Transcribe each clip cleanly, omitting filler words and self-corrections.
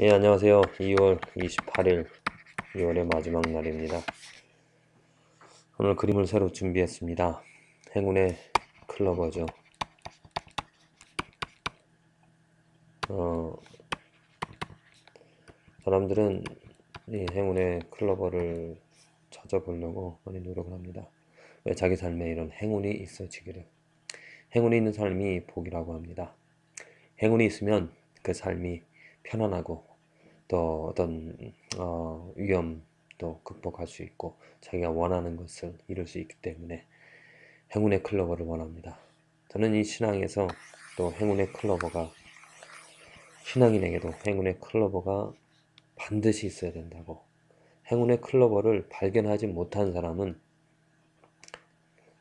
예, 안녕하세요. 2월 28일, 2월의 마지막 날입니다. 오늘 그림을 새로 준비했습니다. 행운의 클로버죠. 어, 사람들은 이 행운의 클로버를 찾아보려고 많이 노력을 합니다. 왜 자기 삶에 이런 행운이 있어지기를. 행운이 있는 삶이 복이라고 합니다. 행운이 있으면 그 삶이 편안하고 또 어떤 위험도 극복할 수 있고 자기가 원하는 것을 이룰 수 있기 때문에 행운의 클로버를 원합니다. 저는 이 신앙에서 또 행운의 클로버가 신앙인에게도 행운의 클로버가 반드시 있어야 된다고, 행운의 클로버를 발견하지 못한 사람은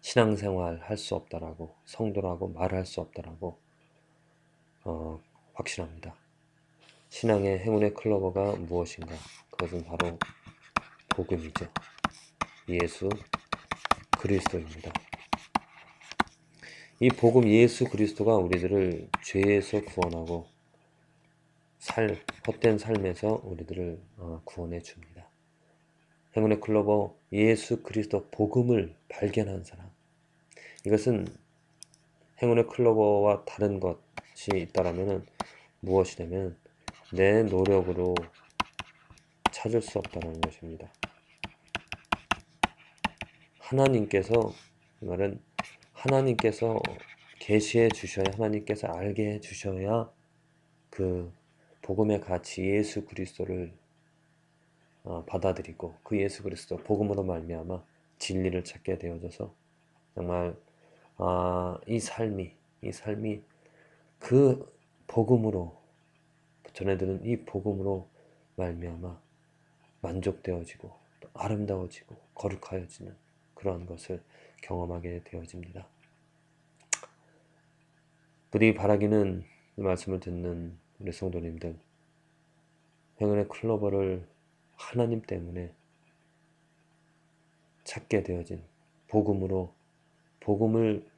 신앙생활 할 수 없다라고, 성도라고 말할 수 없다라고 확신합니다. 신앙의 행운의 클로버가 무엇인가? 그것은 바로 복음이죠. 예수 그리스도입니다. 이 복음 예수 그리스도가 우리들을 죄에서 구원하고 헛된 삶에서 우리들을 구원해 줍니다. 행운의 클로버 예수 그리스도 복음을 발견한 사람, 이것은 행운의 클로버와 다른 것이 있다라면 무엇이냐면 내 노력으로 찾을 수 없다는 것입니다. 하나님께서, 이 말은 하나님께서 계시해 주셔야, 하나님께서 알게 해 주셔야 그 복음의 가치 예수 그리스도를 받아들이고 그 예수 그리스도 복음으로 말미암아 진리를 찾게 되어져서 정말 이 삶이 그 복음으로, 전해드는 이 복음으로 말미암아 만족되어지고 또 아름다워지고 거룩하여지는 그러한 것을 경험하게 되어집니다. 부디 바라기는, 이 말씀을 듣는 우리 성도님들, 행운의 클로버를 하나님 때문에 찾게 되어진 복음으로, 복음을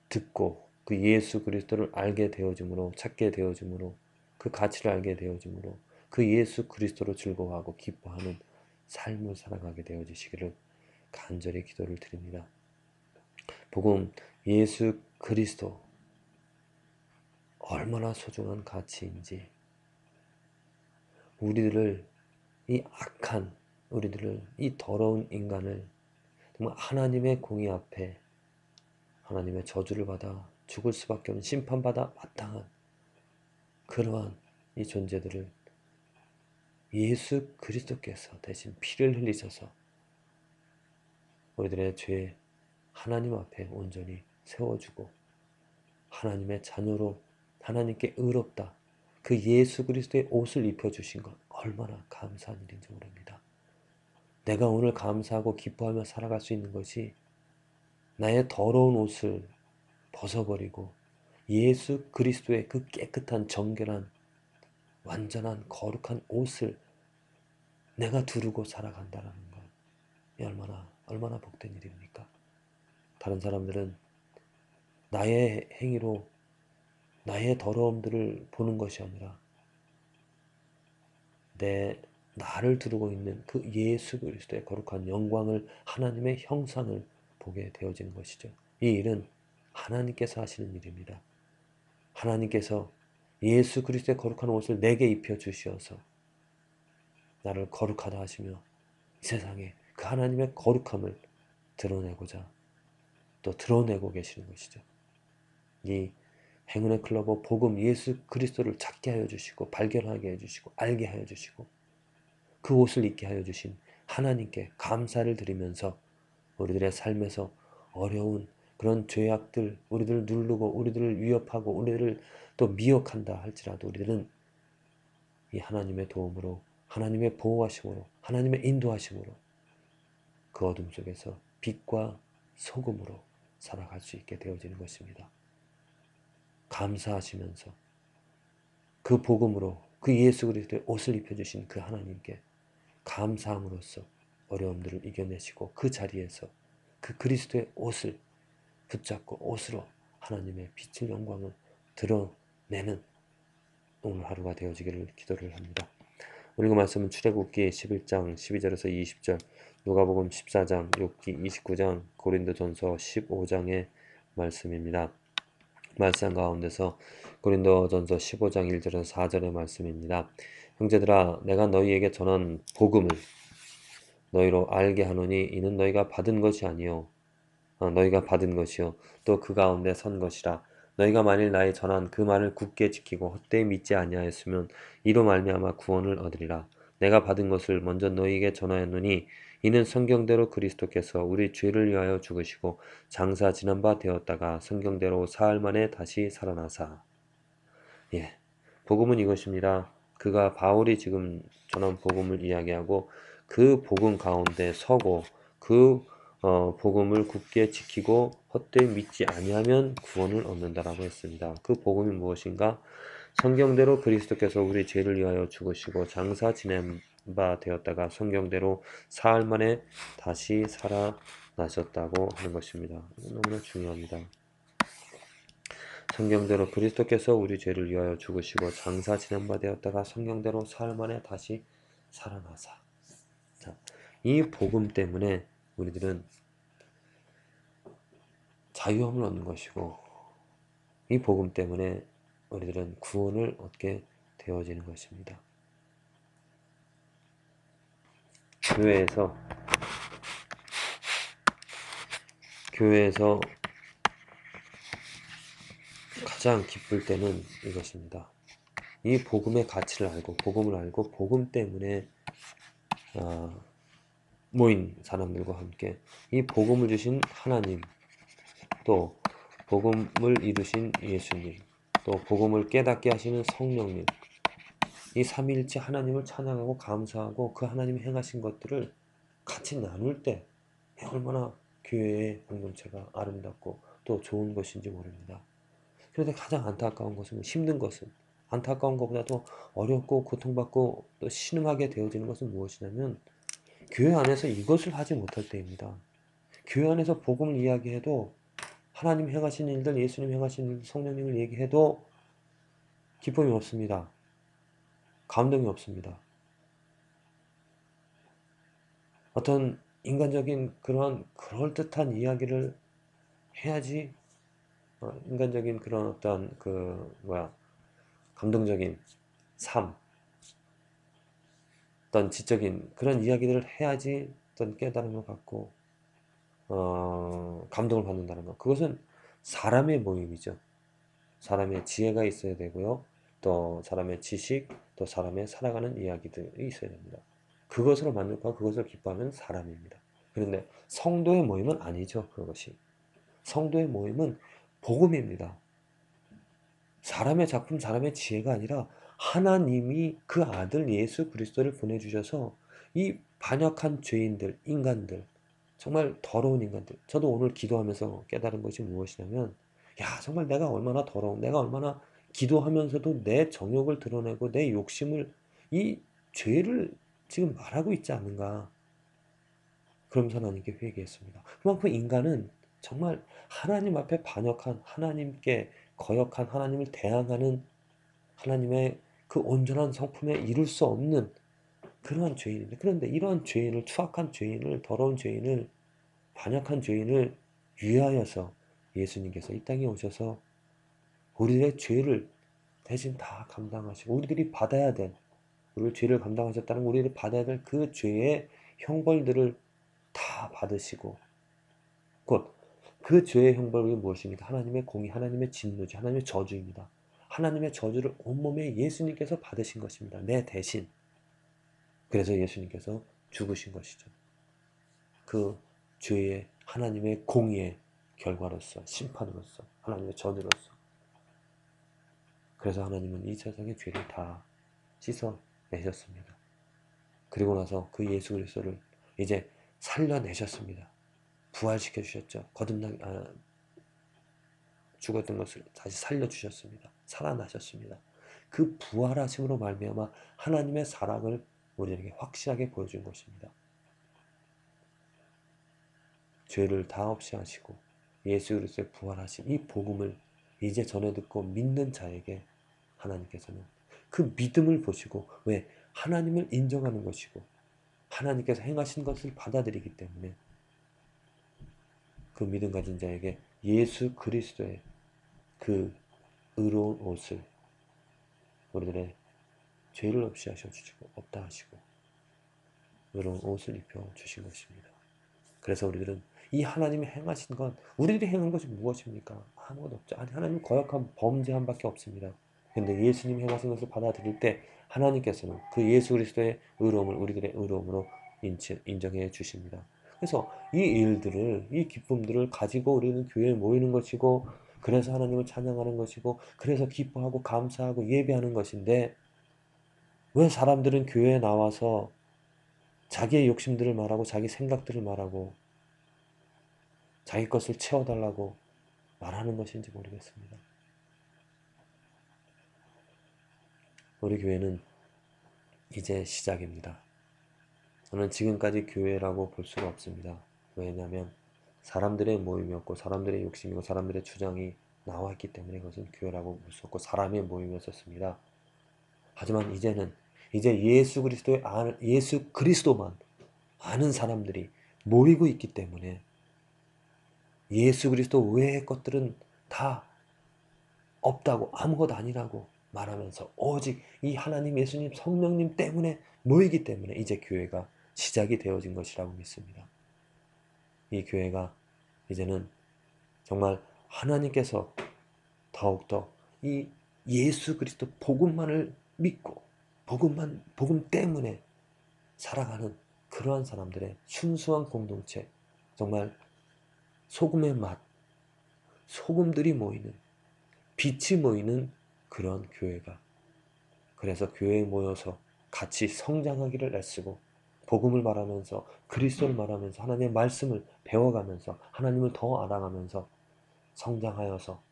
듣고 그 예수 그리스도를 알게 되어짐으로, 찾게 되어짐으로, 그 가치를 알게 되어짐으로 그 예수 그리스도로 즐거워하고 기뻐하는 삶을 살아가게 되어지시기를 간절히 기도를 드립니다. 복음 예수 그리스도 얼마나 소중한 가치인지, 우리들을, 이 악한 우리들을, 이 더러운 인간을 정말 하나님의 공의 앞에 하나님의 저주를 받아 죽을 수밖에 없는, 심판받아 마땅한 그러한 이 존재들을 예수 그리스도께서 대신 피를 흘리셔서 우리들의 죄 하나님 앞에 온전히 세워주고 하나님의 자녀로, 하나님께 의롭다, 그 예수 그리스도의 옷을 입혀주신 것 얼마나 감사한 일인지 모릅니다. 내가 오늘 감사하고 기뻐하며 살아갈 수 있는 것이 나의 더러운 옷을 벗어버리고 예수 그리스도의 그 깨끗한 정결한 완전한 거룩한 옷을 내가 두르고 살아간다는 것, 얼마나 복된 일입니까? 다른 사람들은 나의 행위로 나의 더러움들을 보는 것이 아니라 나를 두르고 있는 그 예수 그리스도의 거룩한 영광을, 하나님의 형상을 보게 되어지는 것이죠. 이 일은 하나님께서 하시는 일입니다. 하나님께서 예수 그리스도의 거룩한 옷을 내게 입혀 주시어서 나를 거룩하다 하시며 이 세상에 그 하나님의 거룩함을 드러내고자 또 드러내고 계시는 것이죠. 이 행운의 클로버 복음 예수 그리스도를 찾게 하여 주시고 발견하게 해 주시고 알게 하여 주시고 그 옷을 입게 하여 주신 하나님께 감사를 드리면서 우리들의 삶에서 어려운 그런 죄악들, 우리들을 누르고 우리들을 위협하고 우리들을 또 미혹한다 할지라도 우리들은 이 하나님의 도움으로, 하나님의 보호하심으로, 하나님의 인도하심으로 그 어둠 속에서 빛과 소금으로 살아갈 수 있게 되어지는 것입니다. 감사하시면서 그 복음으로 그 예수 그리스도의 옷을 입혀주신 그 하나님께 감사함으로써 어려움들을 이겨내시고 그 자리에서 그 그리스도의 옷을 붙잡고 옷으로 하나님의 빛의 영광을 드러내는 오늘 하루가 되어지기를 기도를 합니다. 오늘 말씀은 출애굽기 11장 12절에서 20절, 누가복음 14장, 욥기 29장, 고린도전서 15장의 말씀입니다. 말씀 가운데서 고린도전서 15장 1절에서 4절의 말씀입니다. 형제들아, 내가 너희에게 전한 복음을 너희로 알게 하노니 이는 너희가 받은 것이 아니요 너희가 받은 것이요 또 그 가운데 선 것이라. 너희가 만일 나의 전한 그 말을 굳게 지키고 헛되이 믿지 아니하였으면 이로 말미암아 구원을 얻으리라. 내가 받은 것을 먼저 너희에게 전하였노니 이는 성경대로 그리스도께서 우리 죄를 위하여 죽으시고 장사 지난 바 되었다가 성경대로 사흘 만에 다시 살아나사. 예, 복음은 이것입니다. 그가 바울이 지금 전한 복음을 이야기하고 그 복음 가운데 서고 그 복음을 굳게 지키고 헛되이 믿지 아니하면 구원을 얻는다라고 했습니다. 그 복음이 무엇인가? 성경대로 그리스도께서 우리 죄를 위하여 죽으시고 장사 지낸 바 되었다가 성경대로 사흘 만에 다시 살아나셨다고 하는 것입니다. 너무나 중요합니다. 성경대로 그리스도께서 우리 죄를 위하여 죽으시고 장사 지낸 바 되었다가 성경대로 사흘 만에 다시 살아나사. 자, 이 복음 때문에 우리들은 자유함을 얻는 것이고 이 복음 때문에 우리들은 구원을 얻게 되어지는 것입니다. 교회에서 가장 기쁠 때는 이것입니다. 이 복음의 가치를 알고 복음을 알고 복음 때문에 모인 사람들과 함께 이 복음을 주신 하나님, 또 복음을 이루신 예수님, 또 복음을 깨닫게 하시는 성령님, 이 삼위일체 하나님을 찬양하고 감사하고 그 하나님이 행하신 것들을 같이 나눌 때 얼마나 교회의 공동체가 아름답고 또 좋은 것인지 모릅니다. 그런데 가장 안타까운 것은, 힘든 것은, 안타까운 것보다도 어렵고 고통받고 또 신음하게 되어지는 것은 무엇이냐면 교회 안에서 이것을 하지 못할 때입니다. 교회 안에서 복음을 이야기해도 하나님 행하신 일들, 예수님 행하신 일들, 성령님을 얘기해도 기쁨이 없습니다. 감동이 없습니다. 어떤 인간적인 그런 그럴듯한 이야기를 해야지 인간적인 그런 어떤 감동적인 삶, 어떤 지적인 그런 이야기들을 해야지 어떤 깨달음을 갖고 감동을 받는다는 것. 그것은 사람의 모임이죠. 사람의 지혜가 있어야 되고요. 또 사람의 지식, 또 사람의 살아가는 이야기들이 있어야 됩니다. 그것으로 만족하고 그것을 기뻐하면 사람입니다. 그런데 성도의 모임은 아니죠. 그것이. 성도의 모임은 복음입니다. 사람의 작품, 사람의 지혜가 아니라 하나님이 그 아들 예수 그리스도를 보내주셔서 이 반역한 죄인들, 인간들, 정말 더러운 인간들. 저도 오늘 기도하면서 깨달은 것이 무엇이냐면, 야, 정말 내가 얼마나 더러운, 내가 얼마나 기도하면서도 내 정욕을 드러내고 내 욕심을, 이 죄를 지금 말하고 있지 않는가. 그러면서 하나님께 회개했습니다. 그만큼 인간은 정말 하나님 앞에 반역한, 하나님께 거역한, 하나님을 대항하는 하나님의 그 온전한 성품에 이룰 수 없는 그러한 죄인입니다. 그런데 이러한 죄인을, 추악한 죄인을, 더러운 죄인을, 반역한 죄인을 위하여서 예수님께서 이 땅에 오셔서 우리의 죄를 대신 다 감당하시고 우리들이 받아야 될, 우리 죄를 감당하셨다는 우리들이 받아야 될 그 죄의 형벌들을 다 받으시고 곧 그 죄의 형벌이 무엇입니까? 하나님의 공의, 하나님의 진노지, 하나님의 저주입니다. 하나님의 저주를 온몸에 예수님께서 받으신 것입니다. 내 대신. 그래서 예수님께서 죽으신 것이죠. 그 죄의 하나님의 공의의 결과로서, 심판으로서, 하나님의 저주로서. 그래서 하나님은 이 세상의 죄를 다 씻어내셨습니다. 그리고 나서 그 예수 그리스도를 이제 살려내셨습니다. 부활시켜 주셨죠. 죽었던 것을 다시 살려주셨습니다. 살아나셨습니다. 그 부활하심으로 말미암아 하나님의 사랑을 우리에게 확실하게 보여준 것입니다. 죄를 다 없이 하시고 예수 그리스도의 부활하신 이 복음을 이제 전해 듣고 믿는 자에게 하나님께서는 그 믿음을 보시고 왜 하나님을 인정하는 것이고 하나님께서 행하신 것을 받아들이기 때문에 그 믿음 가진 자에게 예수 그리스도의 그 의로운 옷을 우리들의 죄를 없이 하셔주시고 없다 하시고 의로운 옷을 입혀주신 것입니다. 그래서 우리들은 이 하나님이 행하신 것, 우리들이 행한 것이 무엇입니까? 아무것도 없죠. 아니, 하나님 거역한 범죄한 밖에 없습니다. 근데 예수님이 행하신 것을 받아들일 때 하나님께서는 그 예수 그리스도의 의로움을 우리들의 의로움으로 인정해 주십니다. 그래서 이 일들을, 이 기쁨들을 가지고 우리는 교회에 모이는 것이고, 그래서 하나님을 찬양하는 것이고, 그래서 기뻐하고 감사하고 예배하는 것인데, 왜 사람들은 교회에 나와서 자기의 욕심들을 말하고 자기 생각들을 말하고 자기 것을 채워달라고 말하는 것인지 모르겠습니다. 우리 교회는 이제 시작입니다. 저는 지금까지 교회라고 볼 수가 없습니다. 왜냐하면 사람들의 모임이었고 사람들의 욕심이고 사람들의 주장이 나왔기 때문에 그것은 교회라고 볼 수 없고 사람의 모임이었습니다. 하지만 이제는 이제 예수 그리스도만 아는 사람들이 모이고 있기 때문에 예수 그리스도 외의 것들은 다 없다고 아무것도 아니라고 말하면서 오직 이 하나님 예수님 성령님 때문에 모이기 때문에 이제 교회가 시작이 되어진 것이라고 믿습니다. 이 교회가 이제는 정말 하나님께서 더욱더 이 예수 그리스도 복음만을 믿고 복음 때문에 살아가는 그러한 사람들의 순수한 공동체, 정말 소금의 맛, 소금들이 모이는 빛이 모이는 그런 교회가, 그래서 교회에 모여서 같이 성장하기를 애쓰고 복음을 말하면서 그리스도를 말하면서 하나님의 말씀을 배워가면서 하나님을 더 알아가면서 성장하여서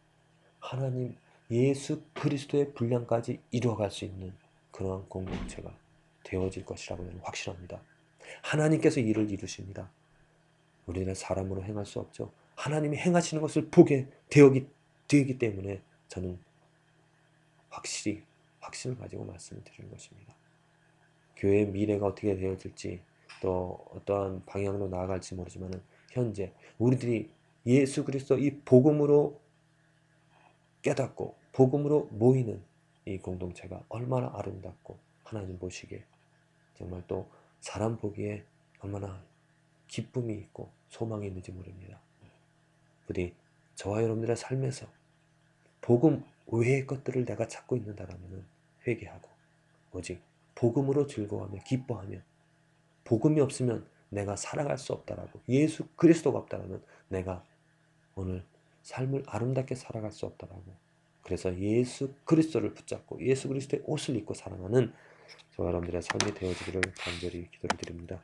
하나님 예수 그리스도의 분량까지 이루어갈 수 있는 그러한 공동체가 되어질 것이라고 저는 확신합니다. 하나님께서 일을 이루십니다. 우리는 사람으로 행할 수 없죠. 하나님이 행하시는 것을 보게 되기 때문에 저는 확신을 가지고 말씀을 드리는 것입니다. 교회의 미래가 어떻게 되어질지 또 어떠한 방향으로 나아갈지 모르지만 현재 우리들이 예수 그리스도 이 복음으로 깨닫고 복음으로 모이는 이 공동체가 얼마나 아름답고 하나님 보시기에 정말 또 사람 보기에 얼마나 기쁨이 있고 소망이 있는지 모릅니다. 부디 저와 여러분들의 삶에서 복음 외의 것들을 내가 찾고 있는다라면 회개하고 오직 복음으로 즐거워하며 기뻐하며 복음이 없으면 내가 살아갈 수 없다라고 예수 그리스도가 없다라면 내가 오늘 삶을 아름답게 살아갈 수 없다라고 그래서 예수 그리스도를 붙잡고 예수 그리스도의 옷을 입고 살아가는 저와 여러분들의 삶이 되어지기를 간절히 기도를 드립니다.